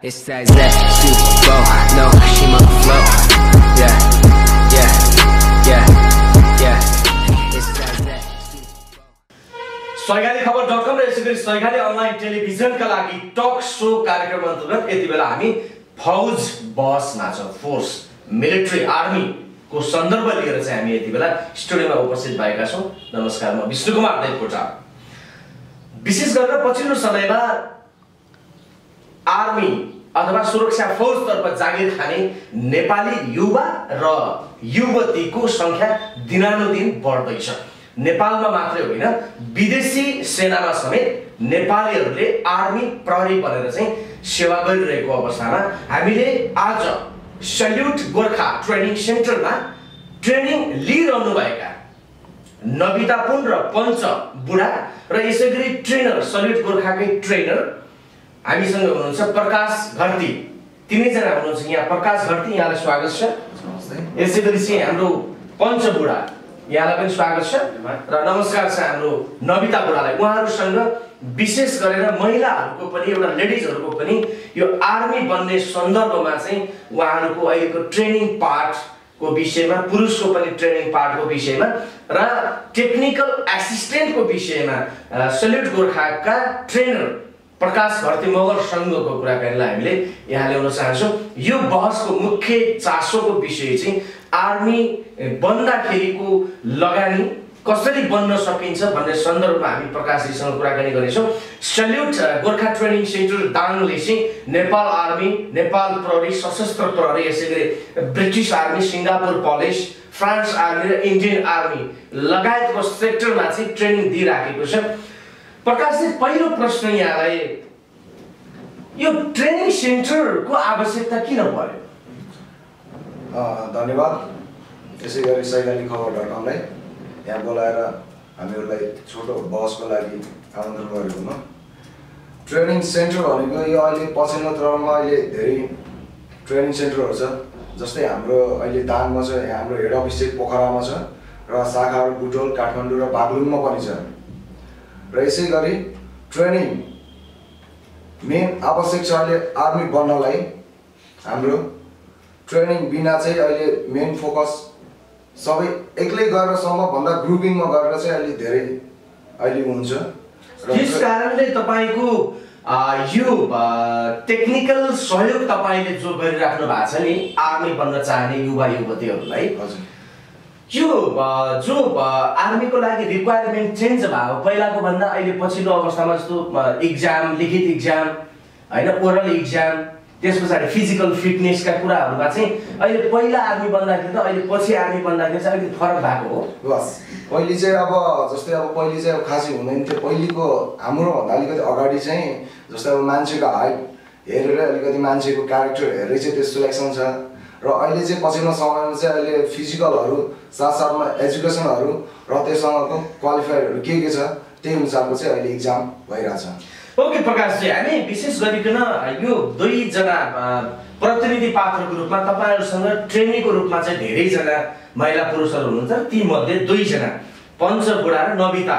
It's that super flow, no, she my flow. Yeah, yeah, yeah, yeah. It's that सैगाली खबर.com र यसैगरी सैगाली online टेलिभिजनका लागि talk show कार्यक्रम अन्तर्गत यति बेला हामी फौज बसमा छौं। फोर्स मिलिट्री आर्मी को सन्दर्भ लिएर चाहिँ हामी यति बेला स्टुडियोमा उपस्थित भएका छौं। नमस्कार, म विष्णु कुमार देवकोटा। विशेष गरेर पछिल्लो समयमा आर्मी अथवा सुरक्षा फौज तर्फ जागिर खाने नेपाली युवा र युवतीको संख्या दिनानुदिन बढ्दैछ। नेपालमा मात्रै होइन, विदेशी सेनामा समेत नेपालीहरूले आर्मी प्रहरी बनेर चाहिँ सेवा गरिरहेको अवस्थामा हामीले आज सल्युट गोर्खा ट्रेनिङ सेन्टरमा ट्रेनिङ लिइरहनु भएका नवितापुन र पञ्च बुढा र यसैगरी ट्रेनर सल्युट गोर्खाकै ट्रेनर हामीसँग हुनुहुन्छ प्रकाश घरती। तीनैजना हुनुहुन्छ यहाँ। प्रकाश घरती, यहाँलाई स्वागत छ। यसैगरी चाहिँ हाम्रो पञ्च बुढा, यहाँलाई पनि स्वागत छ र नमस्कार छ हाम्रो नविता बुढालाई। उहाँहरूसँग विशेष गरेर महिलाहरूको पनि एउटा लेडिजहरूको पनि यो आर्मी बन्ने सन्दर्भमा चाहिँ उहाँहरूको अहिलेको ट्रेनिङ पार्टको विषयमा, पुरुषको पनि ट्रेनिङ पार्टको विषयमा र टेक्निकल एसिस्टेन्टको विषयमा सल्युट गोर्खाका ट्रेनर प्रकाश घरती मगरसँगको कुराकानीलाई हामीले यहाँ ल्याउन चाहन्छौँ। यो बहसको मुख्य चासोको विषय चाहिँ आर्मी बन्दाखेरिको लगानी कसरी बन्न सकिन्छ भन्ने सन्दर्भमा हामी प्रकाशजीसँग कुराकानी गर्नेछौँ। सल्युट गोर्खा ट्रेनिङ सेन्टर दाङले चाहिँ नेपाल आर्मी, नेपाल प्रहरी, सशस्त्र प्रहरी, यसैगरी British army, Singapore police, France army र इन्डियन आर्मी लगायतको सेक्टरमा चाहिँ ट्रेनिङ दिइराखेको छ। प्रकाशजी, पहिलो प्रश्न यहाँलाई, यो ट्रेनिङ सेन्टरको आवश्यकता किन पर्यो? धन्यवाद। त्यसै गरी सैगाली खबर.comलाई यहाँ बोलाएर हामीहरूलाई छोटो बहसको लागि आमन्त्रण गरेकोमा। ट्रेनिङ सेन्टर भनेको यो अहिले पछिल्लो क्रममा अहिले धेरै ट्रेनिङ सेन्टरहरू छ। जस्तै हाम्रो अहिले दाङमा छ, यहाँ हाम्रो हेड अफिस चाहिँ पोखरामा छ र शाखाहरू बुटोल, काठमाडौँ र बागलुङमा पनि छ। र यसै गरी ट्रेनिङ मेन आवश्यक छ अहिले आर्मी बन्नलाई। हाम्रो ट्रेनिङ बिना चाहिँ अहिले मेन फोकस सबै एक्लै गरेर सम्भवभन्दा ग्रुपिङमा गरेर चाहिँ अहिले धेरै अहिले हुन्छ। त्यस कारणले तपाईको यो टेक्निकल सहयोग तपाईले जो गरिराख्नु भएको छ नि आर्मी बन्न चाहने युवा युवतीहरूलाई, हजुर, यो जो आर्मीको लागि रिक्वायरमेन्ट चेन्ज भयो पहिलाको भन्दा अहिले पछिल्लो अवस्थामा जस्तो इक्जाम, लिखित इक्जाम हैन, ओरल इक्जाम, त्यस पछाडि फिजिकल फिटनेसका कुराहरुमा चाहिँ अहिले पहिला आर्मी बन्दाखेरि त अहिले पछि आर्मी बन्दाखेरि चाहिँ अलिकति फरक भएको हो। बस पहिले चाहिँ अब जस्तै अब पहिले चाहिँ अब खासै हुँदैन थियो। पहिलेको हाम्रो भन्दा अलिकति अगाडि चाहिँ जस्तै अब मान्छेको हाइट हेरेर अलिकति मान्छेको क्यारेक्टर हेरेर चाहिँ त्यो सिलेक्सन छ। र अहिले चाहिँ पछिल्लो समयमा चाहिँ अहिले फिजिकलहरू साथसाथमा एजुकेसनहरू र त्यससँगको क्वालिफायरहरू के छ त्यही अनुसारको चाहिँ अहिले इक्जाम भइरहेछ। ओके प्रकाशजी, हामी विशेष गरिकन यो दुईजना प्रतिनिधि पात्रको रूपमा तपाईहरुसँग ट्रेनीको रूपमा चाहिँ धेरैजना महिला पुरुषहरू हुनुहुन्छ। ती मध्ये दुईजना पञ्च बुढा र नविता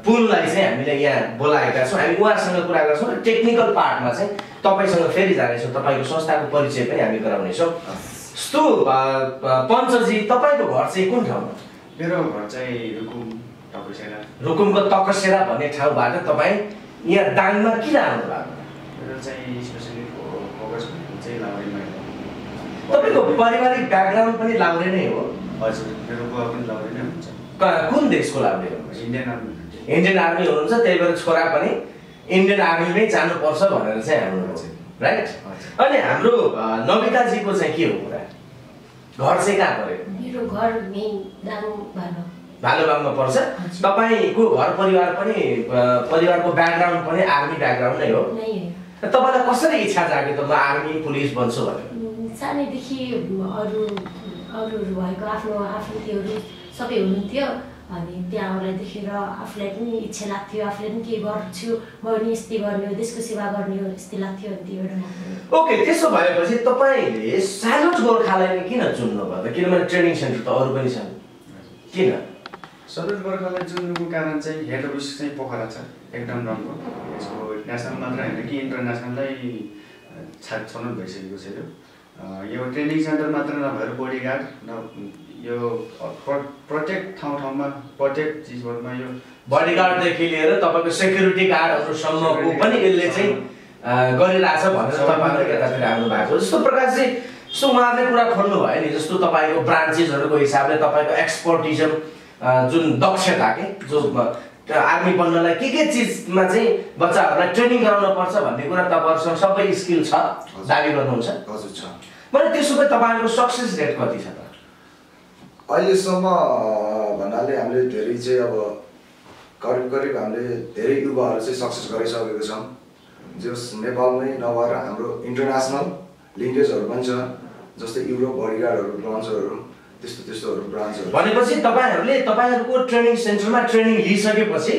पुललाई चाहिँ हामीले यहाँ बोलाएका छौँ। हामी उहाँसँग कुरा गर्छौँ र टेक्निकल पार्टमा चाहिँ तपाईसँग फेरि जानेछौँ, तपाईको संस्थाको परिचय पनि हामी गराउनेछौँ। यस्तो पञ्चजी, तपाईको घर चाहिँ कुन ठाउँमा? मेरो घर चाहिँ रुकुम तकसेरा। रुकुमको तकसेरा भन्ने ठाउँबाट तपाईँ यहाँ दाङमा किन आउनु भएको? मेरो चाहिँ स्पेशली फोकस चाहिँ लाउरेमा हो। तपाईको पारिवारिक ब्याकग्राउन्ड पनि लाउरे नै हो? हजुर, मेरो बुवा पनि लाउरे नै हुन्छ। कुन देशको लाउरे हो? Indian army. इन्डियन आर्मी हुनुहुन्छ, त्यही भएर छोरा पनि इन्डियन आर्मीमै जानुपर्छ भनेर चाहिँ आउनुहुन्छ, राइट? अनि हाम्रो नविताजीको चाहिँ के हो कुरा? घर चाहिँ कहाँ पर्यो? मेरो घर मेन दाङ भालुबाङमा पर्छ। तपाईको घर परिवार पनि परिवारको ब्याकग्राउन्ड पनि आर्मी ब्याकग्राउन्ड नै हो? तपाईलाई कसरी इच्छा जाग्यो त म आर्मी पुलिस बन्छु भनेर? सानैदेखि अरूहरू भएको आफ्नो त्योहरू सबै हुनुहुन्थ्यो। अनि त्यहाँहरूलाई देखेर आफूलाई पनि इच्छा लाग्थ्यो, आफूले पनि केही गर्छु, म पनि यस्तै गर्ने हो, देशको सेवा गर्ने हो यस्तै लाग्थ्यो। अनि त्यो एउटा ओके, त्यसो भएपछि तपाईले सल्युट गोर्खालाई नै किन चुन्नु भयो त? किनभने ट्रेनिङ सेन्टर त अरू पनि छन्, किन? सल्युट गोर्खालाई चुन्नुको कारण चाहिँ हेड अफिस चाहिँ पोखरा छ। एकदम राम्रो यसको नेसनल मात्र होइन कि इन्टरनेसनललाई छनौट भइसकेको छ यो ट्रेनिङ सेन्टर मात्र नभएर बडीगार्ड यो प्रत्येक ठाउँमा प्रत्येक चिजहरूमा यो बडीगार्डदेखि लिएर तपाईँको सेक्युरिटी गार्डहरूसम्मको पनि यसले चाहिँ गरिरहेछ भनेर तपाईँहरू यतातिर आउनु भएको जस्तो प्रकार चाहिँ सो उहाँले कुरा खोल्नु भयो नि जस्तो तपाईँको ब्रान्चेसहरूको हिसाबले तपाईँको एक्सपर्टिजम जुन दक्षता के जो आर्मी बन्नलाई के चिजमा चाहिँ बच्चाहरूलाई ट्रेनिङ गराउनु पर्छ भन्ने कुरा तपाईँहरूसँग सबै स्किल छ दाबी गर्नुहुन्छ हजुर छ मैले त्यसो भए तपाईँहरूको सक्सेस रेट कति छ त अहिलेसम्म भन्नाले हामीले धेरै चाहिँ अब करिब हामीले धेरै युवाहरू चाहिँ सक्सेस गरिसकेको छौँ जस नेपालमै नभएर हाम्रो इन्टरनेसनल लिङ्केजहरू पनि छ जस्तै युरोप बडीगार्डहरू ब्रान्चहरू त्यस्तोहरू ब्रान्चहरू भनेपछि तपाईँहरूको ट्रेनिङ सेन्टरमा ट्रेनिङ लिइसकेपछि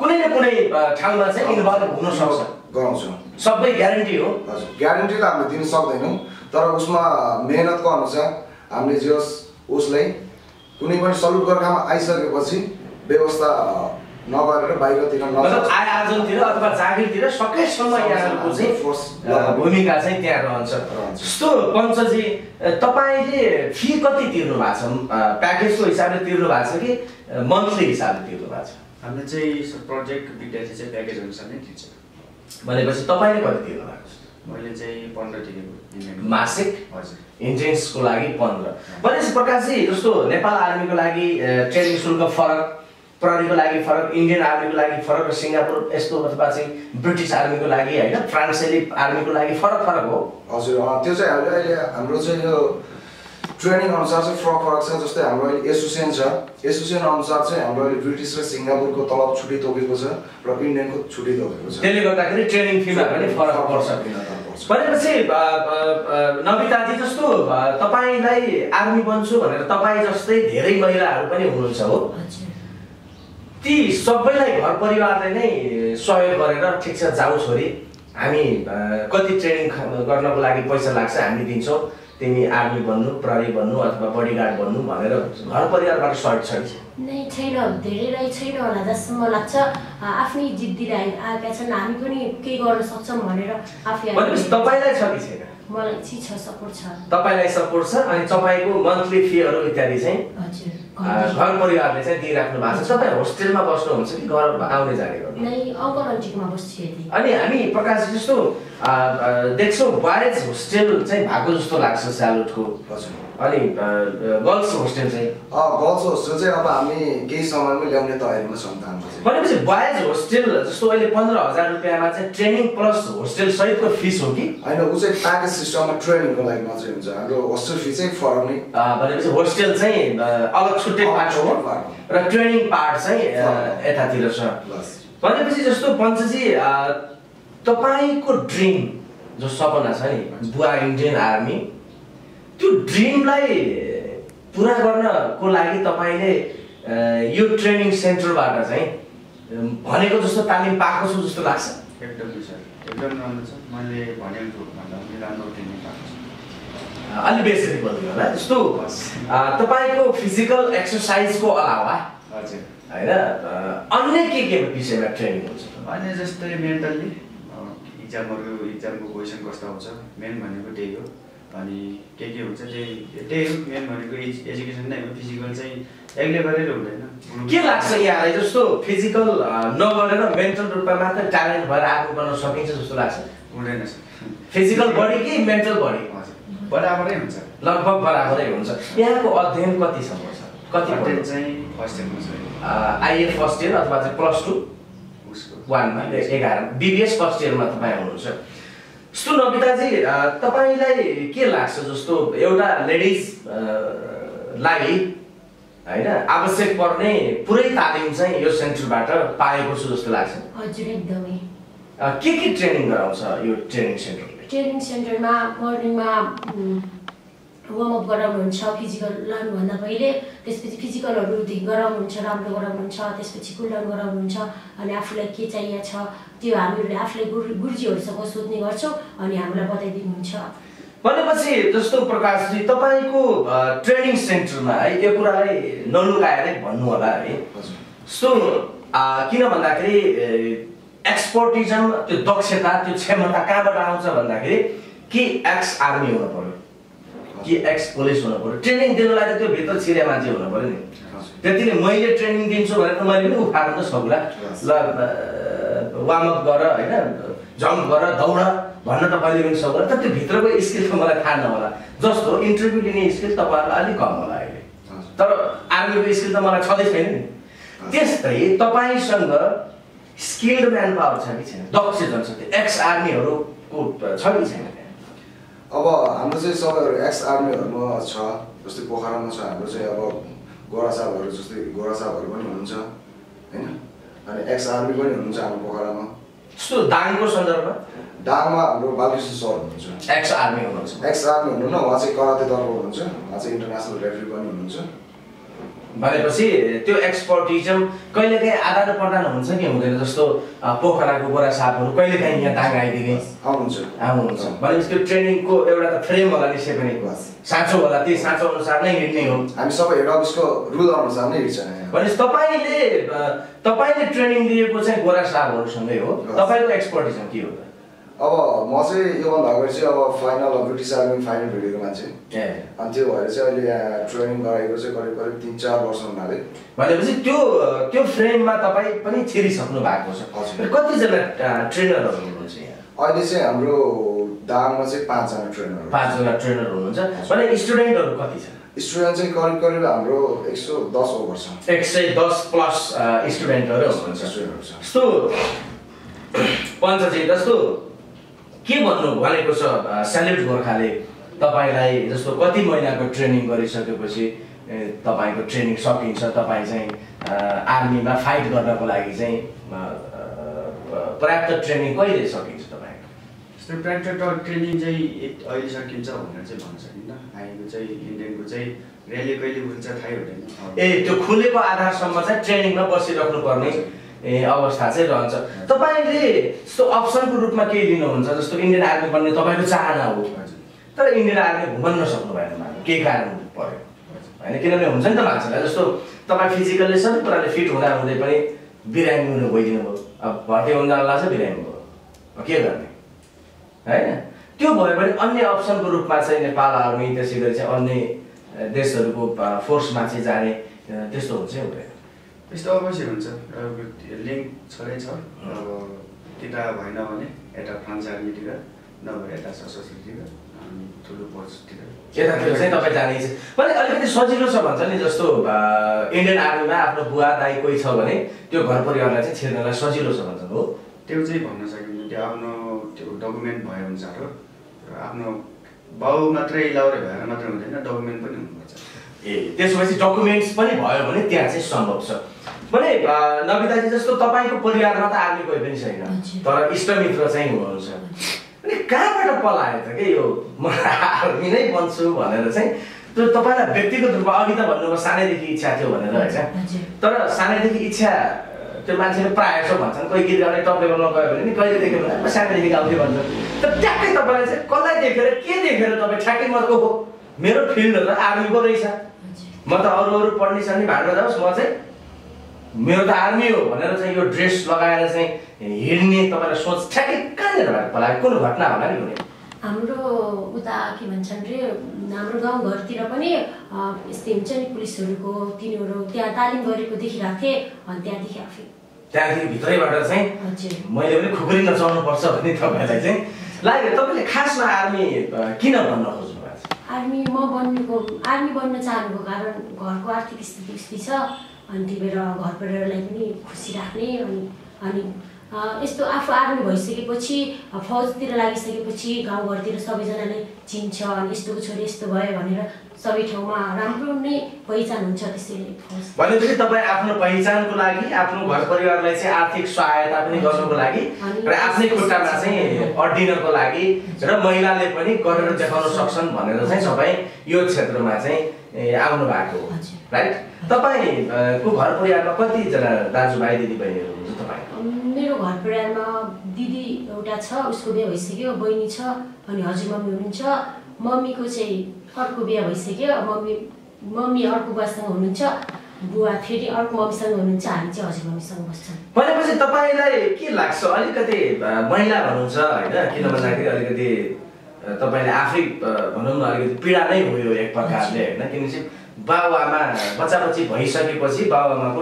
कुनै न कुनै ठाउँमा चाहिँ इन्भल्भ हुन सक्छ गराउँछौँ सबै ग्यारेन्टी हो हजुर ग्यारेन्टी त हामीले दिन सक्दैनौँ तर उसमा मेहनतको अनुसार हामीले जस उसलाई कुनै पनि सल्युट गोर्खामा आइसकेपछि व्यवस्था नगरेर बाहिरतिर आय आर्जनतिर अथवा जागिरतिर सकेसम्म यहाँहरूको चाहिँ भूमिका चाहिँ त्यहाँ रहन्छ जस्तो पञ्चजी तपाईँले फी कति तिर्नु भएको छ प्याकेजको हिसाबले तिर्नु भएको छ कि मन्थली हिसाबले तिर्नु भएको छ हामीले चाहिँ प्रोजेक्ट विद्यार्थी चाहिँ प्याकेज अनुसार नै तिर्छ भनेपछि तपाईँले कति तिर्नु भएको छ मैले चाहिँ 15 तिरेको मासिक हजुर इन्ट्रेन्सको लागि 15 भनेपछि प्रकाशजी जस्तो नेपाल आर्मीको लागि ट्रेनिङ शुल्क फरक प्रहरीको लागि फरक इन्डियन आर्मीको लागि फरक र सिङ्गापुर यस्तो अथवा चाहिँ ब्रिटिस आर्मीको लागि होइन फ्रान्सेली आर्मीको लागि फरक हो हजुर त्यो चाहिँ हामीले अहिले हाम्रो चाहिँ यो ट्रेनिङ अनुसार चाहिँ फरक छ जस्तै हाम्रो अहिले एसोसिएसन छ एसोसिएसन अनुसार चाहिँ हाम्रो अहिले ब्रिटिस र सिङ्गापुरको तलब छुट्टी तोकेको छ र इन्डियनको छुट्टी तोकेको छ त्यसले गर्दाखेरि ट्रेनिङ फीमा पनि फरक पर्छ भनेपछि नविताजी जस्तो तपाईँलाई आर्मी बन्छु भनेर तपाईँ जस्तै धेरै महिलाहरू पनि हुनुहुन्छ हो ती सबैलाई घर परिवारले नै सहयोग गरेर ठिक छ जाऊ छोरी हामी कति ट्रेनिङ गर्नको लागि पैसा लाग्छ हामी दिन्छौँ तिमी आर्मी बन्नु प्रहरी बन्नु अथवा बडीगार्ड बन्नु भनेर घर परिवारबाट सहयोग छ नै छैन धेरैलाई छैन होला जसम्म लाग्छ आफ्नै जिद्दी आएका छन् हामी पनि केही गर्न सक्छौँ भनेर आफै तपाईँलाई छ कि छैन मलाई चाहिँ छ सपोर्ट छ तपाईँलाई सपोर्ट छ अनि तपाईँको मन्थली फीहरू इत्यादि चाहिँ घर परिवारले चाहिँ दिइराख्नु भएको छ तपाईँ होस्टेलमा बस्नुहुन्छ कि घर आउने जाने गर्नु नै अङ्कल आन्टीकोमा बस्छु अनि हामी प्रकाश जस्तो देख्छौँ बॉयज होस्टेल चाहिँ भएको जस्तो लाग्छ स्यालुटको अनि गर्ल्स होस्टेल चाहिँ गर्ल्स होस्टेल चाहिँ अब हामी केही समयमा ल्याउने तयारीमा छौँ भनेपछि बॉयज होस्टेल जस्तो अहिले 15,000 रुपियाँमा चाहिँ ट्रेनिङ प्लस होस्टेल सहितको फिस हो कि होइन ऊ चाहिँ प्याकेज सिस्टममा ट्रेनिङको लागि मात्रै हुन्छ हाम्रो होस्टेल फी चाहिँ फरक नै भनेपछि होस्टेल चाहिँ अलग छुट्टै पार्ट हो र ट्रेनिङ पार्ट चाहिँ यतातिर छ भनेपछि जस्तो पञ्चजी तपाईँको ड्रिम जो सपना छ नि बुवा इन्डियन आर्मी त्यो ड्रिमलाई पुरा गर्नको लागि तपाईँले यो ट्रेनिङ सेन्टरबाट चाहिँ भनेको जस्तो तालिम पाएको छु जस्तो लाग्छ एकदम राम्रो छ मैले भनेको भन्दा पनि राम्रो ट्रेनिङ पाएको छु अलि बेसी बोल्नु होला जस्तो तपाईँको फिजिकल एक्सर्साइजको अलावा हजुर हैन अन्य के विषयमा ट्रेनिङ हुन्छ अन्य जस्तै मेन्टल्ली इक्जामको क्वेसन कस्तो आउँछ मेन भनेको त्यही हो अनि के हुन्छ त्यही हो मेन भनेको एजुकेसन नै हो फिजिकल चाहिँ एक्लै गरेर हुँदैन के लाग्छ यहाँलाई जस्तो फिजिकल नगरेर मेन्टल रूपमा मात्र ट्यालेन्ट भएर आफू गर्न सकिन्छ जस्तो लाग्छ हुँदैन फिजिकल बडी कि मेन्टल बडी बराबरै हुन्छ लगभग बराबरै हुन्छ यहाँको अध्ययन कतिसम्म छ कति अध्ययन चाहिँ फर्स्ट इयरमा छ आइए फर्स्ट इयर अथवा चाहिँ प्लस 2 उसको 1 मा 11 बीबीएस फर्स्ट इयरमा तपाईँ हुनुहुन्छ जस्तो नविताजी तपाईलाई के लाग्छ जस्तो एउटा लेडिज लागि हैन आवश्यक पर्ने पुरै तालिम चाहिँ यो सेन्टरबाट पाएको छु जस्तो लाग्छ हजुर एकदमै के ट्रेनिङ गराउँछ यो ट्रेनिङ सेन्टरले ट्रेनिङ सेन्टरमा मर्निङमा वार्म अप गराउनुहुन्छ फिजिकल लानुभन्दा पहिले त्यसपछि फिजिकलहरू गराउनुहुन्छ राम्रो गराउनुहुन्छ त्यसपछि कुल डाउन गराउनुहुन्छ अनि आफूलाई के चाहिएको छ त्यो हामीले आफूले गुरुजीहरूसँग सोध्ने गर्छौँ अनि हामीलाई बताइदिनुहुन्छ भनेपछि जस्तो प्रकाशजी तपाईँको ट्रेनिङ सेन्टरमा है यो कुरालाई नलुकाएरै भन्नु होला है सो किन भन्दाखेरि एक्सपर्टिजम त्यो दक्षता त्यो क्षमता कहाँबाट आउँछ भन्दाखेरि कि एक्स आर्मी हुनु पर्यो कि एक्स पुलिस हुनु पर्यो ट्रेनिङ दिनलाई त त्यो भित्र छिरे मान्छे हुनु पर्यो नि त्यतिले मैले ट्रेनिङ दिन्छु भनेर त मैले पनि उखार्न त सक्ला ल वार्म अप गर हैन जम्प गर दौड भन्न त कहिले पनि सक्ला तर त्यो भित्रको स्किल त मलाई थाहा नहोला जस्तो इन्टरभ्यु लिने स्किल तपाईहरुलाई अलि कम होला अहिले तर आर्मीको स्किल त मलाई छँदै छैन नि त्यस्तै तपाईसँग स्किल्ड म्यान पावर छ कि छैन दक्ष जनशक्ति एक्स आर्मीहरुको छ कि छैन अब हाम्रो चाहिँ सबैहरु एक्स आर्मीहरुमा छ जस्तै पोखरामा छ हाम्रो चाहिँ अब गोरा साहबहरु जस्तै गोरा साहबहरु पनि हुनुहुन्छ हैन अनि एक्स आर्मी पनि हुनुहुन्छ हाम्रो पोखरामा जस्तो दाङको सन्दर्भमा दाङमा हाम्रो बालकृष्ण सर हुनुहुन्छ एक्स आर्मी हुनुहुन्छ एक्स आर्मी हुनुहुन्न उहाँ चाहिँ कराते दलको हुनुहुन्छ उहाँ चाहिँ इन्टरनेसनल रेफरी पनि हुनुहुन्छ भनेपछि त्यो एक्सपर्टिजम कहिलेकाहीँ आदान प्रदान हुन्छ कि हुँदैन जस्तो पोखराको गोरा साहबहरु कहिलेकाहीँ यहाँ दाङ आइदिने आउनुहुन्छ भनेपछि त्यो ट्रेनिङको एउटा त फ्रेम होला निश्चय पनि साँचो होला त्यही साँचो अनुसार नै हिँड्ने हो हामी सबै हेड अफिसको रुल अनुसार नै हिँड्छ भनेपछि तपाईले ट्रेनिङ दिएको चाहिँ गोरा साहबहरुसँगै हो तपाईको एक्सपर्टिजम के हो त अब म चाहिँ योभन्दा अगाडि चाहिँ अब फाइनल ब्रिटिस आर्मी फाइनल भिडेको मान्छे अनि त्यो भएर चाहिँ अहिले यहाँ ट्रेनिङ गराएको चाहिँ करिब 3-4 वर्ष हुनाले भनेपछि त्यो फ्रेममा तपाई पनि छिरिसक्नु भएको छ कति जना ट्रेनरहरु हुनुहुन्छ यहाँ अहिले चाहिँ हाम्रो दाङमा चाहिँ 5 जना ट्रेनर हुनुहुन्छ भने स्टुडेन्टहरु कति छन् स्टुडेन्ट चाहिँ करिब हाम्रो 110 ओभर छ 110 प्लस स्टुडेन्टहरु हुनुहुन्छ जस्तो पञ्चजी जस्तो के भन्नु भनेको छ स्याल्युट गोर्खाले तपाईलाई जस्तो कति महिनाको ट्रेनिङ गरिसकेपछि तपाईको ट्रेनिङ सकिन्छ तपाई चाहिँ आर्मीमा फाइट गर्नको लागि चाहिँ पर्याप्त ट्रेनिङ कहिले सकिन्छ तपाईको जस्तो प्र्याक्टिकल ट्रेनिङ चाहिँ अहिले सकिन्छ भनेर चाहिँ भन्न सकिन्न हामीको चाहिँ इन्डियनको चाहिँ र्याली कहिले हुन्छ थाहै हुँदैन त्यो खुलेको आधारसम्म चाहिँ ट्रेनिङमा बसिराख्नु पर्ने अवस्था चाहिँ रहन्छ तपाईले जस्तो अप्सनको रूपमा के लिनुहुन्छ जस्तो इन्डियन आर्मी बन्ने तपाईको चाहना हो तर इन्डियन आर्मी घुम्न नसक्नु भएन के कारण पर्यो हैन किनभने हुन्छ नि त मान्छेलाई जस्तो तपाई फिजिकली सबै कुराले फिट हुँदा हुँदै पनि बिरामी हुनु भइदिनु भयो अब भर्ती हुन जान लाग्छ बिरामी भयो के गर्ने हैन त्यो भयो भने अन्य अप्सनको रूपमा चाहिँ नेपाल आर्मी त्यसैगरी चाहिँ अन्य देशहरुको फोर्समा चाहिँ जाने त्यस्तो हुन्छ हुँदैन त्यस्तो अवश्य हुन्छ लिङ्क छँदै छ अब त्यता भएन भने यता फ्रान्स आर्मीतिर नभए यता सशस्त्रतिर अनि ठुलो पोस्टतिर यतातिर चाहिँ तपाईँ जाने इच्छा भने अलिकति सजिलो छ भन्छ नि जस्तो इन्डियन आर्मीमा आफ्नो बुवा दाइ कोही छ भने त्यो घर परिवारलाई चाहिँ छिर्नलाई सजिलो छ भन्छ हो त्यो चाहिँ भन्न सकिन्न त्यो आफ्नो त्यो डकुमेन्ट भए अनुसार हो आफ्नो बाउ मात्रै लाउरे भएर मात्रै हुँदैन डकुमेन्ट पनि हुनुपर्छ त्यसपछि डकुमेन्ट्स पनि भयो भने त्यहाँ चाहिँ सम्भव छ भने नविताजी जस्तो तपाईको परिवारमा त आर्मी कोही पनि छैन तर इष्टमित्र चाहिँ हुनुहुन्छ अनि कहाँबाट पलायो त के यो म आर्मी नै बन्छु भनेर चाहिँ त्यो तपाईलाई व्यक्तिगत रूपमा अघि त भन्नुभयो सानैदेखि इच्छा थियो भनेर हैन तर सानैदेखि इच्छा त्यो मान्छेले प्रायः जसो भन्छन् कोही गीत गाउने टप लेभलमा गयो भने नि कहिले देख्यो भने म सानैदेखि गाउँथेँ भन्छ तर ट्याक्कै तपाईलाई चाहिँ कसलाई देखेर के देखेर तपाईँ ठ्याक्कै मको हो मेरो फिल्ड त आर्मीको रहेछ म त अरू पढ्ने छ नि भाडमा जाओस् म चाहिँ मेरो त आर्मी हो भनेर चाहिँ यो ड्रेस लगाएर चाहिँ हिँड्ने तपाईलाई सोच ठ्याक्कै कहाँनिर भएको होला कुन घटना होला नि कुनै हाम्रो उता के भन्छन् रे हाम्रो गाउँघरतिर पनि यस्तै हुन्छ नि पुलिसहरुको तिनीहरु त्यहाँ तालिम गरेको देखिरहेको थिएँ अनि त्यहाँदेखि आफै त्यहाँदेखि भित्रैबाट चाहिँ मैले पनि खुकुरी नचाउनु पर्छ भन्ने तपाईलाई चाहिँ लाग्यो तपाईले खासमा आर्मी किन बन्न खोज्नु भएको छ आर्मी बन्न चाहनुको कारण घरको आर्थिक स्थिति यस्तै छ अनि त्यही भएर घर परिवारलाई पनि खुसी राख्ने अनि यस्तो आफू आर्मी भइसकेपछि फौजतिर लागिसकेपछि गाउँघरतिर सबैजनाले चिन्छ अनि यस्तोको छोरी यस्तो भयो भनेर सबै ठाउँमा राम्रो नै पहिचान हुन्छ त्यसैले फौज भनेपछि तपाई आफ्नो पहिचानको लागि आफ्नो घर परिवारलाई चाहिँ आर्थिक सहायता पनि गर्नको लागि र आफ्नै खुट्टामा चाहिँ अड्डिनको लागि र महिलाले पनि गरेर देखाउन सक्छन् भनेर चाहिँ सबै यो क्षेत्रमा चाहिँ आउनु भएको हो राइट तपाईको घर परिवारमा कति जना दाजुभाइ दिदीबहिनीहरु हुनुहुन्छ तपाई मेरो घर परिवारमा दिदी एउटा छ उसको बिहे भइसक्यो बहिनी छ अनि हजुरमम्मी हुनुहुन्छ मम्मीको चाहिँ अर्को बिहे भइसक्यो मम्मी अर्को बुवासँग हुनुहुन्छ बुवा फेरि अर्को मम्मीसँग हुनुहुन्छ हामी चाहिँ हजुर मम्मीसँग बस्छौँ भनेपछि तपाईँलाई के लाग्छ अलिकति महिला हुनुहुन्छ होइन किन भन्दाखेरि अलिकति तपाईँले आफै भनौँ न अलिकति पीडा नै हो यो एक प्रकारले होइन किनकि बाबुआमा बच्चा बच्ची भइसकेपछि बाबुआमाको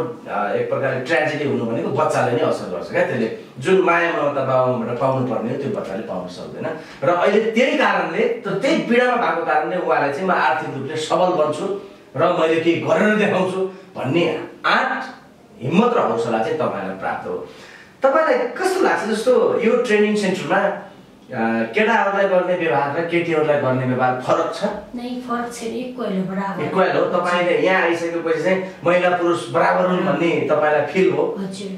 एक प्रकारले ट्रेजेडी हुनु भनेको बच्चाले नै असर गर्छ क्या त्यसले जुन माया ममता बाबुआमाबाट पाउनु पर्ने हो त्यो बच्चाले पाउन सक्दैन र अहिले त्यही कारणले त्यही पीडामा भएको कारणले उहाँलाई चाहिँ म आर्थिक रूपले सबल बन्छु र मैले केही गरेर देखाउँछु भन्ने आँट हिम्मत र हौसला चाहिँ तपाईँलाई प्राप्त हो तपाईँलाई कस्तो लाग्छ जस्तो यो ट्रेनिङ सेन्टरमा केटाहरूलाई गर्ने व्यवहार र केटीहरूलाई गर्ने व्यवहार फरक छ नै फरक छैन इक्वल हो बराबर इक्वल हो तपाईँले यहाँ आइसकेपछि चाहिँ महिला पुरुष बराबर हुन् भन्ने तपाईँलाई फिल हो हजुर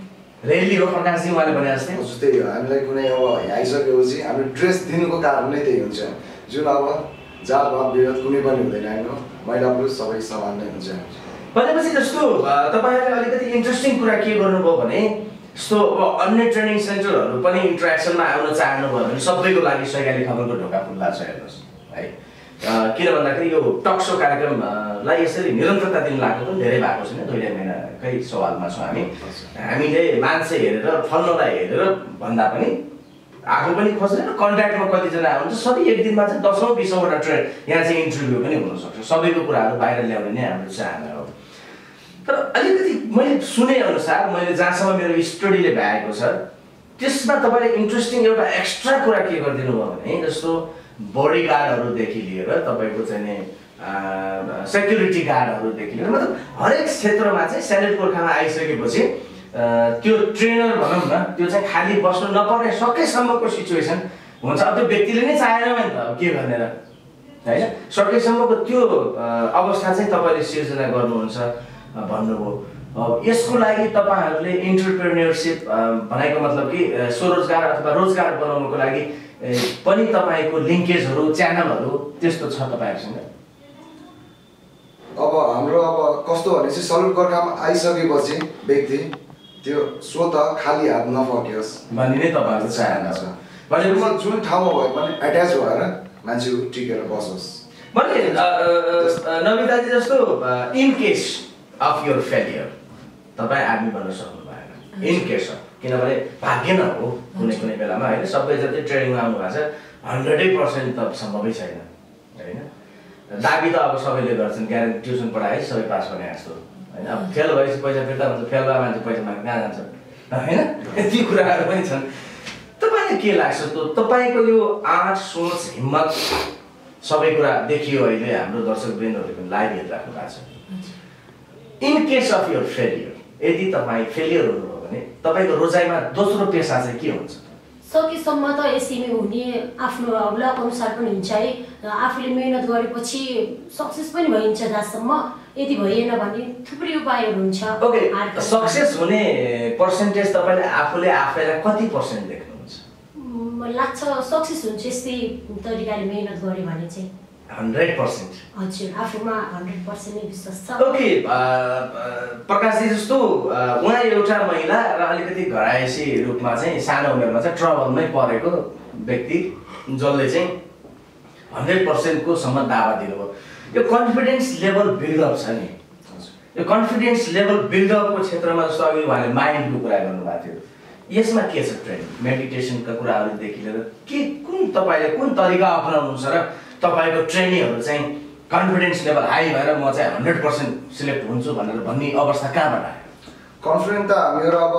रेली हो प्रकाशजी उहाँले भने जस्तै त्यही हो हामीलाई कुनै अब यहाँ आइसकेपछि हामीले ड्रेस दिनुको कारण नै त्यही हुन्छ जुन अब जातभात विरोध कुनै पनि हुँदैन होइन महिला पुरुष सबै समान नै हुन्छ भनेपछि जस्तो तपाईँहरूले अलिकति इन्ट्रेस्टिङ कुरा के गर्नुभयो भने जस्तो अब अन्य ट्रेनिङ सेन्टरहरू पनि इन्ट्रेक्सनमा आउन चाहनुभयो भने सबैको लागि सैगाली खबरको ढोका खुल्ला छ हेर्नुहोस् है किन भन्दाखेरि यो टक सो कार्यक्रमलाई यसरी निरन्तरता दिन लागेको पनि धेरै भएको छैन 2-2.5 महिनाकै सवालमा छौँ हामीले मान्छे हेरेर फल्नलाई हेरेर भन्दा पनि आफू पनि खोज्दैन कन्ट्याक्टमा कतिजना आउनुहुन्छ सबै एक दिनमा चाहिँ 10औं-20औँवटा यहाँ चाहिँ इन्टरभ्यू पनि हुनसक्छ सबैको कुराहरू बाहिर ल्याउने नै हाम्रो चाहना हो तर अलिकति मैले सुने अनुसार मैले जहाँसम्म मेरो स्टडीले भ्याएको छ त्यसमा तपाईँले इन्ट्रेस्टिङ एउटा एक्स्ट्रा कुरा के गरिदिनु भयो भने जस्तो बडीगार्डहरूदेखि लिएर तपाईँको चाहिँ सेक्युरिटी गार्डहरूदेखि लिएर मतलब हरेक क्षेत्रमा चाहिँ स्यालेट गोर्खामा आइसकेपछि त्यो ट्रेनर भनौँ न त्यो चाहिँ खाली बस्नु नपर्ने सकेसम्मको सिचुएसन हुन्छ अब त्यो व्यक्तिले नै चाहेन भने त अब के भनेर होइन सकेसम्मको त्यो अवस्था चाहिँ तपाईँले सिर्जना गर्नुहुन्छ भन्नुभयो यसको लागि तपाईँहरूले इन्टरप्रेन्योरसिप भनेको मतलब कि स्वरोजगार अथवा रोजगार बनाउनको लागि पनि तपाईँको लिङ्केजहरू च्यानलहरू त्यस्तो छ तपाईँहरूसँग अब हाम्रो अब कस्तो भने चाहिँ सल्ट गोर्खामा आइसकेपछि व्यक्ति त्यो स्वत खाली हात नफर्कियोस् भन्ने नै तपाईँहरूको चाहना छ भनेको जुन ठाउँमा भए पनि एट्याच भएर मान्छेहरू टिकेर बसोस् भने नमिताजी जस्तो in case of your failure तपाईँ आर्मी बन्न सक्नु भएन इन केस अफ किनभने भाग्य न हो कुनै कुनै बेलामा होइन सबै जति ट्रेनिङमा आउनु भएको छ 100% त सम्भवै छैन होइन दाबी त अब सबैले गर्छन् ग्यारेन्टी ट्युसन पढाए सबै पास गर्ने जस्तो होइन अब फेल भएपछि पैसा फिर्ता हुन्छ फेल भए मान्छे पैसा माग्न कहाँ जान्छ होइन यति कुराहरू पनि छन् तपाईँलाई के लाग्छ तपाईँको यो आँट सोच हिम्मत सबै कुरा देखियो अहिले हाम्रो दर्शक वृन्दहरूले पनि लाइभ हेरिराख्नु भएको छ in case of your failure यदि तपाईँ फेलियर हुनुभयो भने तपाईँको रोजाइमा दोस्रो पेसा चाहिँ के हुन्छ सकेसम्म त एसएमए हुने आफ्नो लक अनुसार पनि हुन्छ है आफूले मेहनत गरेपछि सक्सेस पनि भइन्छ जहाँसम्म यदि भइएन भने थुप्रै उपायहरू हुन्छ ओके सक्सेस हुने पर्सेन्टेज तपाईँले आफूले आफैलाई कति पर्सेन्ट देख्नुहुन्छ लाग्छ सक्सेस हुन्छ यस्तै तरिकाले मेहनत गऱ्यो भने चाहिँ 100% हजुर आफूमा 100% नै विश्वास छ ओके प्रकाशजी जस्तो उहाँ एउटा महिला र अलिकति घरायसी रूपमा चाहिँ सानो उमेरमा चाहिँ ट्रबलमै परेको व्यक्ति जसले चाहिँ 100% को सम्म दावा दिनुभयो यो कन्फिडेन्स लेभल बिल्डअप छ नि यो कन्फिडेन्स लेभल बिल्डअपको क्षेत्रमा जस्तो अघि उहाँले माइन्डको कुरा गर्नुभएको थियो यसमा के छ ट्रेनिङ मेडिटेसनका कुराहरूदेखि लिएर के कुन तपाईँले कुन तरिका अपनाउनुहुन्छ र तपाईँको ट्रेनिङहरू चाहिँ कन्फिडेन्स लेभल हाई भएर म चाहिँ 100% सिलेक्ट हुन्छु भनेर भन्ने अवस्था कहाँबाट आयो कन्फिडेन्ट त हामीहरू अब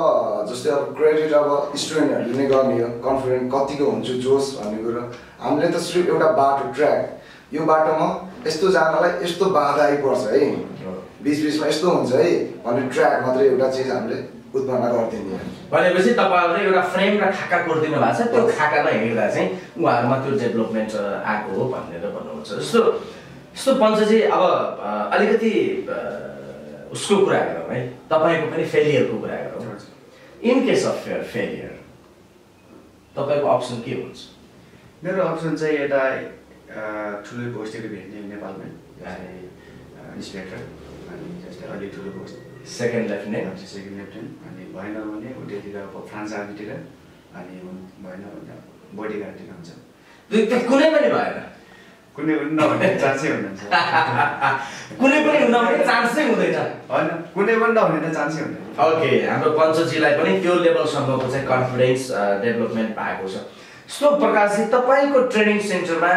जस्तै अब क्रेडिट अब स्टुडेन्टहरूले नै गर्ने हो कन्फिडेन्ट कतिको हुन्छु जोस भन्ने कुरो हामीले त सिर्फ एउटा बाटो ट्र्याक यो बाटोमा यस्तो जानलाई यस्तो बाधा आइपर्छ है बिचबिचमा यस्तो हुन्छ है भन्ने ट्र्याक मात्रै एउटा चिज हामीले उत्पन्न गरिदिने भनेपछि तपाईँहरूले एउटा फ्रेम र खाका कोरिदिनु भएको छ त्यो खाकामा हिँड्दा चाहिँ उहाँहरूमा त्यो डेभलपमेन्ट आएको हो भनेर भन्नुहुन्छ जस्तो पञ्चजी अब अलिकति उसको कुरा गरौँ है तपाईँको पनि फेलियरको कुरा गरौँ इन केस अफ फेलियर तपाईँको अप्सन के हुन्छ मेरो अप्सन चाहिँ यता ठुलो पोस्टहरू भेट्ने नेपालमै इन्सपेक्टर अनि जस्तै अलि ठुलो पोस्ट सेकेन्ड लेफ्टिनेन्ट अनि भएन भने उतितिर अब फ्रान्स आर्मीतिर अनि भएन भने बडीगार्डतिर हुन्छ कुनै पनि भएन कुनै पनि नहुने चान्सै हुँदैन कुनै पनि नहुने चान्सै हुँदैन होइन कुनै पनि नहुने त चान्सै हुँदैन ओके हाम्रो पञ्चजीलाई पनि त्यो लेभलसम्मको चाहिँ कन्फिडेन्स डेभलपमेन्ट भएको छ सो प्रकाशजी तपाईँको ट्रेनिङ सेन्टरमा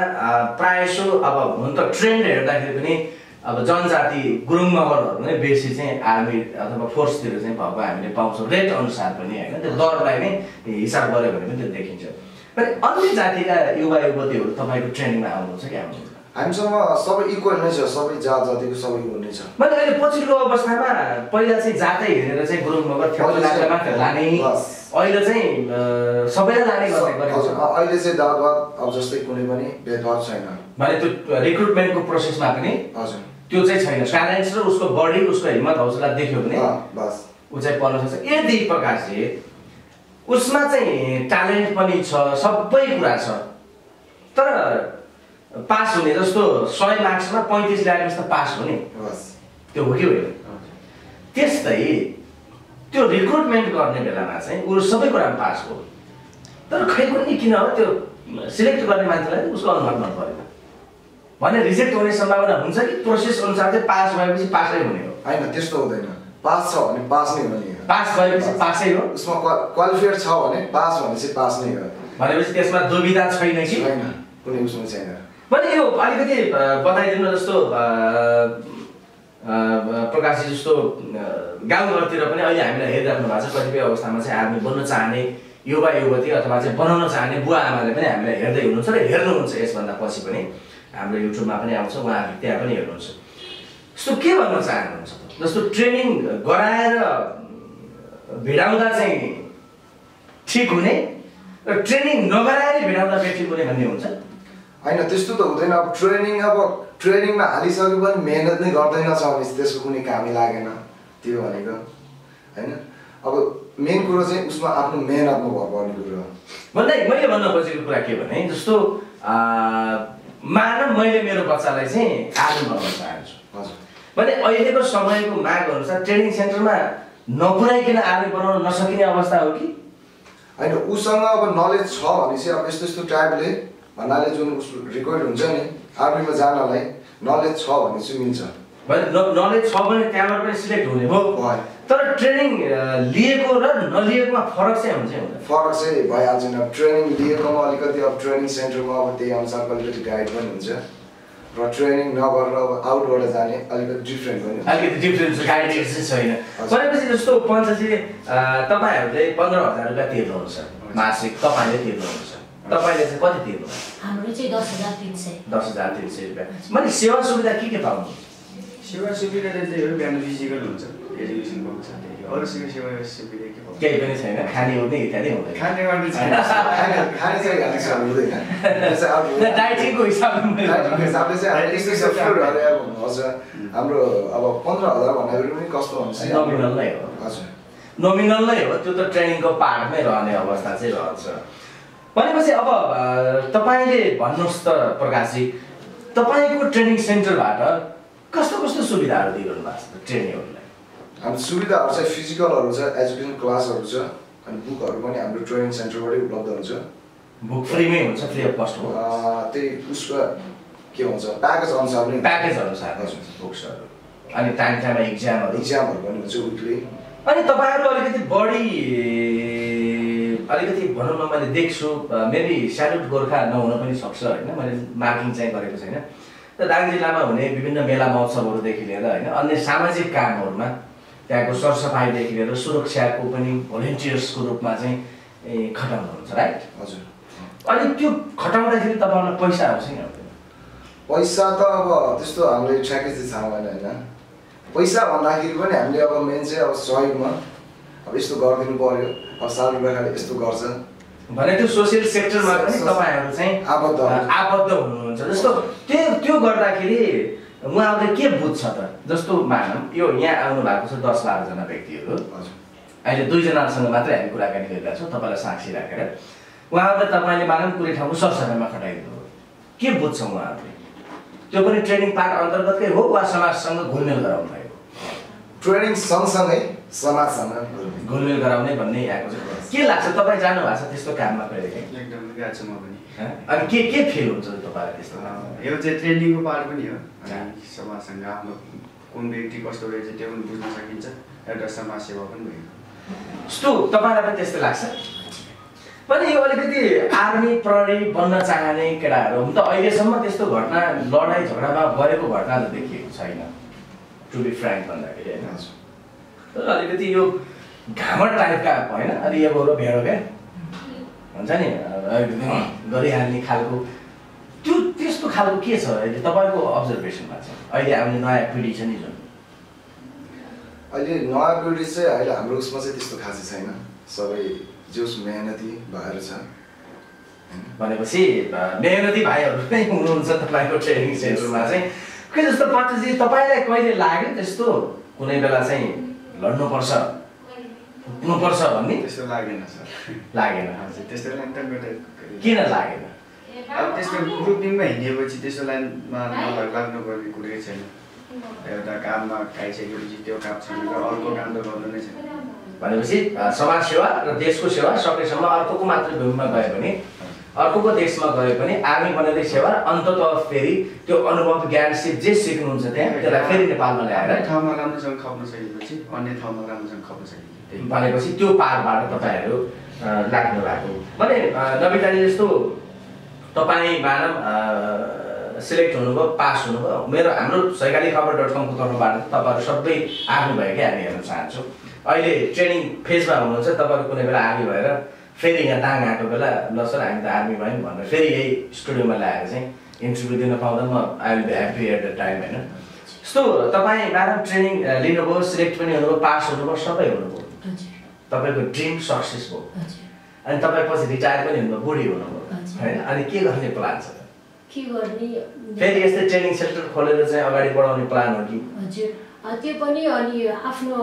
प्रायःसो अब हुन त ट्रेन्ड हेर्दाखेरि पनि अब जनजाति गुरुङ मगरहरू नै बेसी चाहिँ आर्मी अथवा फोर्सतिर चाहिँ भएको हामीले पाउँछौँ रेट अनुसार पनि होइन त्यो दरलाई नै हिसाब गऱ्यो भने पनि त्यो देखिन्छ तर अन्य जातिका युवा युवतीहरू तपाईँको ट्रेनिङमा आउनुहुन्छ कि आउनुहुन्छ हामीसँग सबै इक्वल नै छ सबै जात जातिको सबै इक्वल नै छ मैले अहिले पछिल्लो अवस्थामा पहिला चाहिँ जातै हेरेर चाहिँ गुरुङ मगर थेप्लालाई मात्र लाने अहिले चाहिँ सबैलाई लाने गरेको छ अहिले चाहिँ दागवाद अब जस्तै कुनै पनि भेदभाव छैन भने त्यो रिक्रुटमेन्टको प्रोसेसमा पनि हजुर त्यो चाहिँ छैन ट्यालेन्ट र उसको बडी उसको हिम्मत हौसला देख्यो भने बस ऊ चाहिँ पढ्न सक्छ यदि प्रकाशजी उसमा चाहिँ ट्यालेन्ट पनि छ सबै कुरा छ तर पास हुने जस्तो 100 मार्क्समा 35 ल्याएपछि त पास हो नि त्यो हो कि होइन त्यस्तै त्यो रिक्रुटमेन्ट गर्ने बेलामा चाहिँ ऊ सबै कुरामा पास हो तर खै पनि किन हो त्यो सिलेक्ट गर्ने मान्छेलाई उसको अनुभव मन परेन भने रिजेक्ट हुने सम्भावना हुन्छ कि प्रोसेस अनुसार चाहिँ पास भएपछि पासै हुने हो हैन त्यस्तो हुँदैन पास छ भने पास नै हुने हो पास भएपछि पासै हो उसमा क्वालिफायर छ भने पास भनेपछि पास नै हो भनेपछि त्यसमा दुविधा छैन कि छैन कुनै उसमा छैन भने यो अलिकति बताइदिनु जस्तो प्रकाशजी जस्तो गाउँघरतिर पनि अहिले हामीलाई हेरिराख्नु भएको छ कतिपय अवस्थामा चाहिँ आर्मी बन्न चाहने युवा युवती अथवा चाहिँ बनाउन चाहने बुवा आमाले पनि हामीलाई हेर्दै हुनुहुन्छ र हेर्नुहुन्छ यसभन्दा पछि पनि हाम्रो युट्युबमा पनि आउँछ उहाँहरू त्यहाँ पनि हेर्नुहुन्छ जस्तो के भन्न चाहनुहुन्छ जस्तो ट्रेनिङ गराएर भिडाउँदा चाहिँ ठिक हुने र ट्रेनिङ नगराएर भिडाउँदा ठिक हुने भन्ने हुन्छ हैन त्यस्तो त हुँदैन अब ट्रेनिङमा हालिसके पनि मेहनत नै गर्दैन छ भने त्यसको कुनै कामै लागेन त्यो भनेको हैन अब मेन कुरो चाहिँ उसमा आफ्नो मेहनतमा भर पर्ने कुरो हो भन्दै मैले भन्न खोजेको कुरा के भने जस्तो मानव मैले मेरो बच्चालाई चाहिँ आर्मी बनाउन चाहन्छु हजुर भने अहिलेको समयको माग अनुसार ट्रेनिङ सेन्टरमा नपुर्याइकन आर्मी बनाउन नसकिने अवस्था हो कि हैन उसँग अब नलेज छ भने चाहिँ अब यस्तो यस्तो टाइपले भन्नाले जुन उसको रिक्वायर्ड हुन्छ नि आर्मीमा जानलाई नलेज छ भने चाहिँ मिल्छ भने नलेज छ भने त्यहाँबाट पनि सिलेक्ट हुने हो तर ट्रेनिङ लिएको र नलिएकोमा फरक चाहिँ हुन्छ हुँदैन फरक चाहिँ भइहाल्छ नि अब ट्रेनिङ लिएकोमा अलिकति अब ट्रेनिङ सेन्टरमा अब त्यही अनुसारको अलिकति गाइड पनि हुन्छ र ट्रेनिङ नगरेर अब आउटबाट जाने अलिकति डिफ्रेन्ट पनि हुन्छ अलिकति डिफ्रेन्ट गाइडेन्स चाहिँ छैन भनेपछि जस्तो पञ्चजी तपाईँहरूले 15,000 रुपियाँ तिर्नुहुन्छ मासिक तपाईँले तिर्नुहुन्छ तपाईले चाहिँ कति तिर्नु हाम्रो चाहिँ 10,300 रुपियाँ मैले सेवा सुविधा के पाउनु सेवा सुविधा चाहिँ हो बिहान फिजिकल हुन्छ एजुकेसन पाउँछ त्यही अरु सेवा सुविधा के पाउँछ केही पनि छैन खाने उठ्ने इत्यादि हुँदैन खाने गर्ने छैन खाने चाहिँ गाह्रो हुँदैन त्यसै अब डाइटिङको हिसाबले चाहिँ हामी यस्तो फुडहरु अब हुन्छ हाम्रो अब 15,000 भन्दाखेरि पनि कस्तो हुन्छ नोमिनल नै हो हजुर नोमिनल नै हो त्यो त ट्रेनिङको पार्टमै रहने अवस्था चाहिँ रहन्छ भनेपछि अब तपाईले भन्नुस् त प्रकाशजी तपाईको ट्रेनिङ सेन्टरबाट कस्तो कस्तो सुविधाहरु दिइरहनु भएको छ ट्रेनिङहरुलाई हाम्रो सुविधाहरु चाहिँ फिजिकलहरु छ एजुकेसन क्लासहरु छ अनि बुकहरु पनि हाम्रो ट्रेनिङ सेन्टरबाटै उपलब्ध हुन्छ बुक फ्रीमै हुन्छ फ्री अफ कस्ट हो त्यही उसको के भन्छ प्याकेज अनुसार नै प्याकेज अनुसार बुक्सहरु अनि टाइममा एक्जामहरु पनि हुन्छ विकली अनि तपाईहरु अलिकति भनौँ न मैले देख्छु मेबी स्याल्युट गोर्खा नहुन पनि सक्छ हैन मैले मार्किङ चाहिँ गरेको छैन त दाङ जिल्लामा हुने विभिन्न मेला महोत्सवहरुदेखि लिएर हैन अन्य सामाजिक कामहरुमा त्यहाँको सरसफाइदेखि लिएर सुरक्षाको पनि भोलिन्टियर्सको रूपमा चाहिँ खटाउनुहुन्छ राइट हजुर अनि त्यो खटाउँदाखेरि तपाईहरुलाई पैसा आउँछ नि आउँदैन पैसा त अब त्यस्तो हामीले ट्र्याकेज चाहिँ छैन हैन पैसा भन्दाखेरि पनि हामीले अब मेन चाहिँ अब सहयोगमा अब यस्तो गरिदिनु पर्यो अब साल रुपैयाँले यस्तो गर्छ भने त्यो सोशल सेक्टरमा पनि तपाईहरु चाहिँ आबद्ध हुनुहुन्छ जस्तो त्यो गर्दाखेरि उहाँहरुले के बुझ्छ त जस्तो मानम यो यहाँ आउनु भएको छ 10-12 जना व्यक्तिहरु अहिले 2 जनासँग मात्रै हामी कुराकानी गरिरहेका छौं तपाईलाई साक्षी राखेर उहाँहरुले तपाईले मानम कुनै ठाउँको सरसफाइमा खटाइदिनु के बुझ्छ उहाँहरुले त्यो पनि ट्रेनिङ पार्ट अन्तर्गतकै हो वा समाजसँग घुलमेल गराउनु भएको ट्रेनिङ सँगसँगै समाजसँग घुलमेल गराउने भन्ने यहाँको चाहिँ के लाग्छ तपाईँ जानु भएको छ त्यस्तो काममा कहिले एकदम गएको छु म पनि अनि के फिल हुन्छ तपाईँलाई त्यस्तो यो चाहिँ ट्रेनिङको पार्ट पनि हो समाजसँग आफ्नो कुन व्यक्ति कस्तो रहेछ त्यो पनि बुझ्न सकिन्छ एउटा समाज सेवा पनि भयो यस्तो तपाईँलाई पनि त्यस्तो लाग्छ पनि यो अलिकति आर्मी प्रहरी बन्न चाहने केटाहरू हुन त अहिलेसम्म त्यस्तो घटना लडाइँ झगडामा गरेको घटना त देखिएको छैन टु बी फ्र्याङ्क भन्दाखेरि होइन तर अलिकति यो घामट टाइपका होइन अलि अब भेडो क्या हुन्छ नि गरिहाल्ने खालको त्यो त्यस्तो खालको के छ अहिले तपाईँको अब्जर्भेसनमा चाहिँ अहिले आउने नयाँ पिँढी छ नि जुन अहिले नयाँ पिँढी चाहिँ अहिले हाम्रो उसमा चाहिँ त्यस्तो खासै छैन सबै जोस मेहनती भएर छ भनेपछि मेहनती भाइहरू नै हुनुहुन्छ तपाईँको ट्रेनिङ सेन्टरमा चाहिँ के जस्तो पटजी तपाईँलाई कहिले लाग्यो त्यस्तो कुनै बेला चाहिँ लड्नुपर्छ पुग्नुपर्छ भन्ने त्यस्तो लागेन सर लागेन त्यस्तो किन लागेन अब त्यस्तो ग्रुपिङमा हिँडेपछि त्यस्तो लाइनमा लाग्नुपर्ने कुरै छैन एउटा काममा खाइसकेपछि त्यो काम छैन अर्को काम त गर्नु नै छैन भनेपछि समाज सेवा र देशको सेवा सकेसम्म अर्कोको मात्र भूमिमा गयो भने अर्कोको देशमा गए पनि आर्मी बनेदै सेवा अन्ततः फेरि त्यो अनुभव ज्ञान सिप जे सिक्नुहुन्छ त्यहाँ त्यसलाई फेरि नेपालमा ल्याएर ठाउँमा राम्रोसँग खप्न सकेपछि अन्य ठाउँमा राम्रोसँग खप्न सकिन्छ भनेपछि त्यो पारबाट तपाईँहरू लाग्नु भएको भने नबिताले जस्तो तपाईँ मानव सिलेक्ट हुनुभयो पास हुनुभयो मेरो हाम्रो सैगालीखबर.com को तर्फबाट तपाईँहरू सबै आर्मी भएकै हामी हेर्न चाहन्छौँ अहिले ट्रेनिङ फेजमा हुनुहुन्छ तपाईँहरू कुनै बेला आर्मी भएर फेरि यहाँ दाङ आएको बेला ल सर हामी त आर्मी भयौँ भनेर फेरि यही स्टुडियोमा ल्याएर चाहिँ इन्टरभ्यू दिन पाउँदा म I will be happy at the time होइन यस्तो तपाईँ म्याडम ट्रेनिङ लिनुभयो सिलेक्ट पनि हुनुभयो पास हुनुभयो सबै हुनुभयो तपाईँको ड्रिम सक्सेस भयो अनि तपाईँ पछि रिटायर पनि हुनुभयो बुढी हुनुभयो होइन अनि के गर्ने प्लान छ के गर्ने फेरि यस्तै ट्रेनिङ सेन्टर खोलेर चाहिँ अगाडि बढाउने प्लान हो कि हजुर त्यो पनि अनि आफ्नो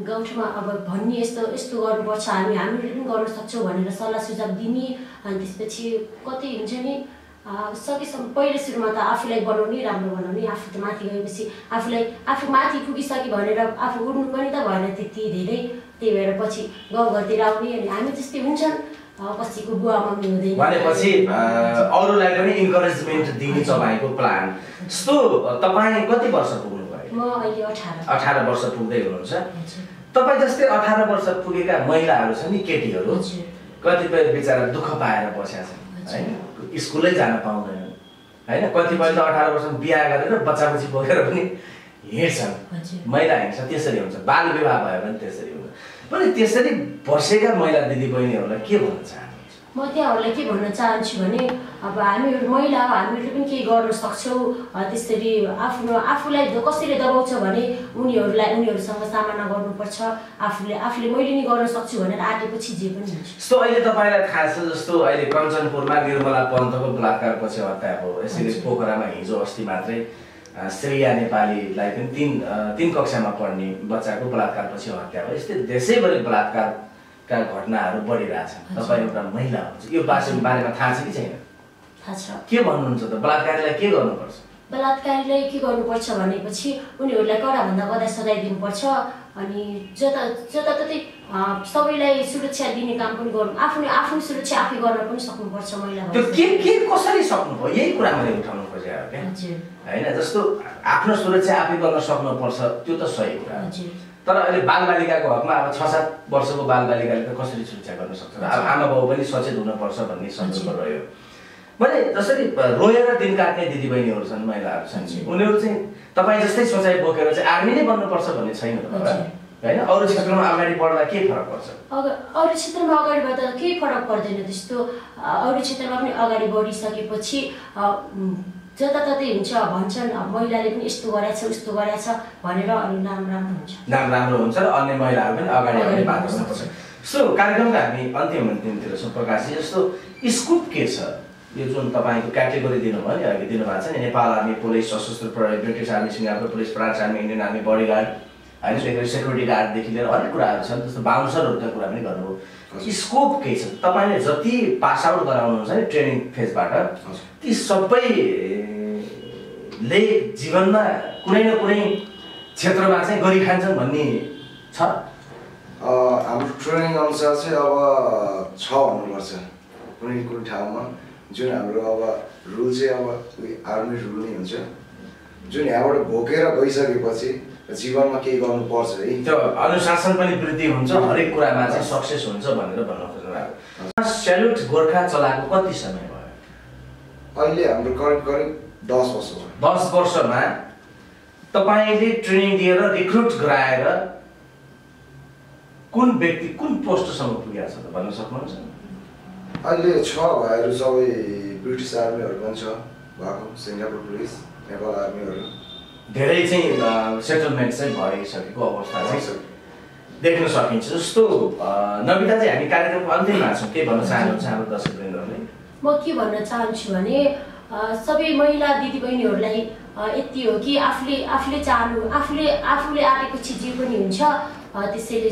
गाउँठाउँमा अब भन्ने यस्तो यस्तो गर्नुपर्छ हामीले पनि गर्न सक्छौँ भनेर सल्लाह सुझाव दिने अनि त्यसपछि कति हुन्छ नि सकेसम्म पहिलो सुरुमा त आफूलाई बनाउने राम्रो बनाउने आफू त माथि गएपछि आफू माथि पुगिसक्यो भनेर आफू उड्नु पनि त भएन त्यति धेरै त्यही भएर पछि गाउँघरतिर आउने अनि हामी जस्तै हुन्छन् पछिको बुवामा पनि हुँदैन भनेपछि अरूलाई पनि इन्करेजमेन्ट दिने तपाईँको प्लान यस्तो तपाईँ कति वर्ष पुग्नुभयो म अहिले 18 वर्ष पुग्दै हुनुहुन्छ तपाईँ जस्तै 18 वर्ष पुगेका महिलाहरू छन् नि केटीहरू कतिपय बिचरा दुःख पाएर बसेका छन् होइन स्कुलै जान पाउँदैनन् होइन कतिपय त 18 वर्षमा बिहा गरेर बच्चा बच्ची बोकेर पनि हिँड्छन् महिला हिँड्छ त्यसरी हुन्छ बाल विवाह भयो भने त्यसरी हुन्छ पनि त्यसरी बसेका महिला दिदीबहिनीहरूलाई के भन्न चाहनुहुन्छ म त्यहाँहरूलाई के भन्न चाहन्छु भने अब हामीहरू महिला हो हामीले पनि केही गर्न सक्छौँ त्यसरी आफूलाई कसरी दबाउँछ भने उनीहरूसँग सामना गर्नुपर्छ आफूले मैले नि गर्न सक्छु भनेर आटेपछि जे पनि हुन्छ जस्तो अहिले तपाईँलाई थाहा छ जस्तो अहिले कञ्चनपुरमा निर्मला पन्तको बलात्कारपछि हत्या भयो यसरी पोखरामा हिजो अस्ति मात्रै श्रेया नेपालीलाई पनि तीन कक्षामा पढ्ने बच्चाको बलात्कारपछि हत्या भयो यस्तै देशैभरि बलात्कारका घटनाहरू बढिरहेछन् तपाईँ एउटा महिला हुनुहुन्छ यो बारेमा थाहा छ कि छैन थाहा छ के भन्नुहुन्छ त बलात्कारीलाई के गर्नुपर्छ बलात्कारीलाई के गर्नुपर्छ भनेपछि उनीहरूलाई कडाभन्दा कडा सजाय दिनुपर्छ अनि जताततै सबैलाई सुरक्षा दिने काम पनि गर्नु आफ्नो सुरक्षा आफै गर्न पनि सक्नुपर्छ महिला त्यो के कसरी सक्नुभयो यही कुरा मैले उठाउनु खोजेँ होइन जस्तो आफ्नो सुरक्षा आफै गर्न सक्नुपर्छ त्यो त सही कुरा तर अहिले बालबालिकाको हकमा अब 6-7 वर्षको बालबालिकाले त कसरी सुरक्षा गर्न सक्छ अब आमा बाउ पनि सचेत हुनुपर्छ भन्ने सन्दर्भ रह्यो मैले जसरी रोएर दिन काट्ने दिदीबहिनीहरू छन् महिलाहरू छन् उनीहरू चाहिँ तपाईँ जस्तै सोचाइ बोकेर चाहिँ आर्मी नै बन्नुपर्छ भन्ने छैन होइन अरू क्षेत्रमा अगाडि बढ्दा के फरक पर्छ अरू क्षेत्रमा अगाडि बढ्दा केही फरक पर्दैन त्यस्तो अरू क्षेत्रमा पनि अगाडि बढिसकेपछि जताततै हुन्छ भन्छन् महिलाले पनि यस्तो गरेछ उस्तो गरेछ भनेर अनि नाम राम्रो हुन्छ र अन्य महिलाहरू पनि अगाडि बाध्य हुनुपर्छ सो कार्यक्रमका हामी अन्तिमतिर छौँ प्रकाशजी जस्तो स्कोप के छ यो जुन तपाईँको क्याटेगोरी दिनुभयो नि अघि दिनुभएको छ नि नेपाल आर्मी पुलिस सशस्त्र प्रहरी British army Singapore police France army Indian army bodyguard होइन सेक्युरिटी गार्डदेखि लिएर अनेक कुराहरू छन् जस्तो बााउन्सरहरूको कुरा पनि गर्नुभयो स्कोप के छ तपाईँले जति पास आउट गराउनुहुन्छ नि ट्रेनिङ फेजबाट ती सबैले जीवनमा कुनै न कुनै क्षेत्रमा चाहिँ गरिखान्छन् भन्ने छ हाम्रो ट्रेनिङ अनुसार चाहिँ अब 6 हुनुपर्छ कुनै ठाउँमा जुन हाम्रो अब रुल चाहिँ अब आर्मी रुल नै हुन्छ जुन यहाँबाट भोकेर गइसकेपछि जीवनमा केही गर्नुपर्छ है त्यो अनुशासन पनि वृद्धि हुन्छ हरेक कुरामा चाहिँ सक्सेस हुन्छ भनेर भन्न खोज्नु भएको स्याल्युट गोर्खा चलाएको कति समय भयो अहिले हाम्रो करिब 10 वर्ष भयो 10 वर्षमा तपाईले ट्रेनिङ दिएर रिक्रुट गराएर कुन व्यक्ति कुन पोस्टसम्म पुगेको छ त भन्न सक्नुहुन्छ अहिले 6 भाइहरू सबै ब्रिटिस आर्मीहरू पनि छ भएको सिङ्गापुर पुलिस नेपाल आर्मीहरू धेरै चाहिँ सेटलमेन्ट चाहिँ भइसकेको अवस्था चाहिँ देख्न सकिन्छ जस्तो नविता चाहिँ हामी कार्यक्रमको अन्तिममा छौँ के भन्न चाहनुहुन्छ हाम्रो दर्शकवृन्दहरूले म के भन्न चाहन्छु भने सबै महिला दिदीबहिनीहरूलाई यति हो कि आफूले आँटेको चिज जे पनि हुन्छ त्यसैले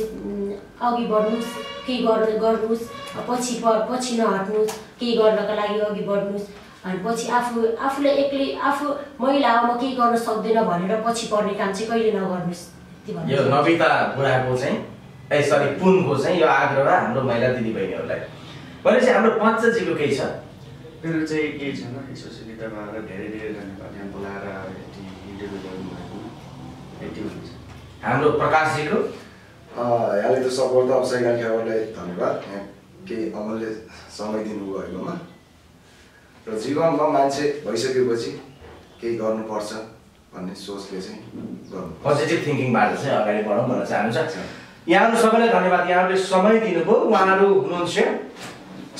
अघि बढ्नुहोस् केही गर्नुहोस् पछि नहट्नुहोस् केही गर्नका लागि अघि बढ्नुहोस् अनि पछि आफूले एक्लै आफू महिला हो म केही गर्न सक्दैन भनेर पछि पर्ने काम चाहिँ कहिले नगर्नुहोस् यो नविता बुढाको चाहिँ सरी पुनको चाहिँ यो आग्रह हाम्रो महिला दिदीबहिनीहरूलाई भनेपछि हाम्रो पञ्चजीको केही छ मेरो चाहिँ केही छैन सोसियली तपाईँहरू धेरै नेपाली बोलाएर इन्टरभ्यू गर्नुभएको यति हुन्छ हाम्रो प्रकाशजीको यहाँले त सपोर्ट अब सैगाल खेवालाई धन्यवाद यहाँ केही अमूल्य समय दिनुभएकोमा र जीवनमा मान्छे भइसकेपछि केही गर्नुपर्छ भन्ने सोचले चाहिँ गर्नु पोजिटिभ थिङ्किङबाट चाहिँ अगाडि बढौँ भन्न चाहनुहुन्छ यहाँहरू सबैलाई धन्यवाद यहाँहरूले समय दिनुभयो उहाँहरू हुनुहुन्छ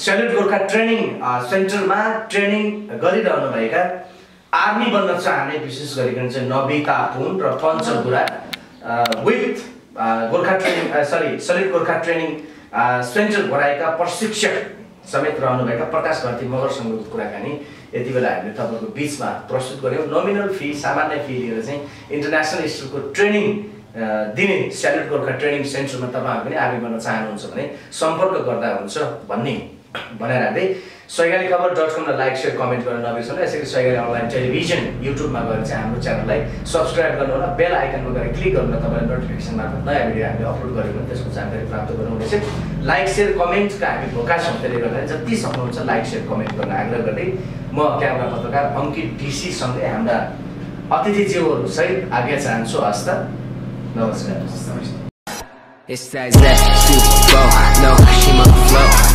स्याल्युट गोर्खा ट्रेनिङ सेन्टरमा ट्रेनिङ गरिरहनुभएका आर्मी बन्न चाहने विशेष गरिकन चाहिँ नविता पुन र Panchabudha with Gorkha training salute Gorkha training center भराएका प्रशिक्षक समेत रहनुभएका प्रकाश घरती मगरसँगको कुराकानी यति बेला हामीले तपाईँको बिचमा प्रस्तुत गऱ्यौँ नोमिनल फी सामान्य फी लिएर चाहिँ इन्टरनेसनल स्कुलको ट्रेनिङ दिने स्याल्युट गोर्खा ट्रेनिङ सेन्टरमा तपाईँहरू पनि आर्मी बन्न चाहनुहुन्छ भने सम्पर्क गर्दा हुन्छ भन्ने भनिराख्दै सैगालीखबर.com लाई लाइक शेयर कमेन्ट गर्न नबिर्सनु यसरी सैगाली अनलाइन टेलिभिजन युट्युबमा गएर चाहिँ हाम्रो च्यानललाई सब्स्क्राइब गर्नु होला बेल आइकनमा गएर क्लिक गर्नु तपाईँलाई नोटिफिकेसन मार्फत नयाँ भिडियो हामीले अपलोड गरेको भने त्यसको जानकारी प्राप्त गर्नुहुनेछ लाइक शेयर कमेन्टका हामी भोका छौँ त्यसले गर्दा जति सक्नुहुन्छ लाइक शेयर कमेन्ट गर्न आग्रह गर्दै म क्यामेरा पत्रकार अङ्कित डीसी सँगै हाम्रा अतिथिज्यूहरू सहित आज्ञा चाहन्छु हस्त नमस्कार It's that zest, super, no, she must flow.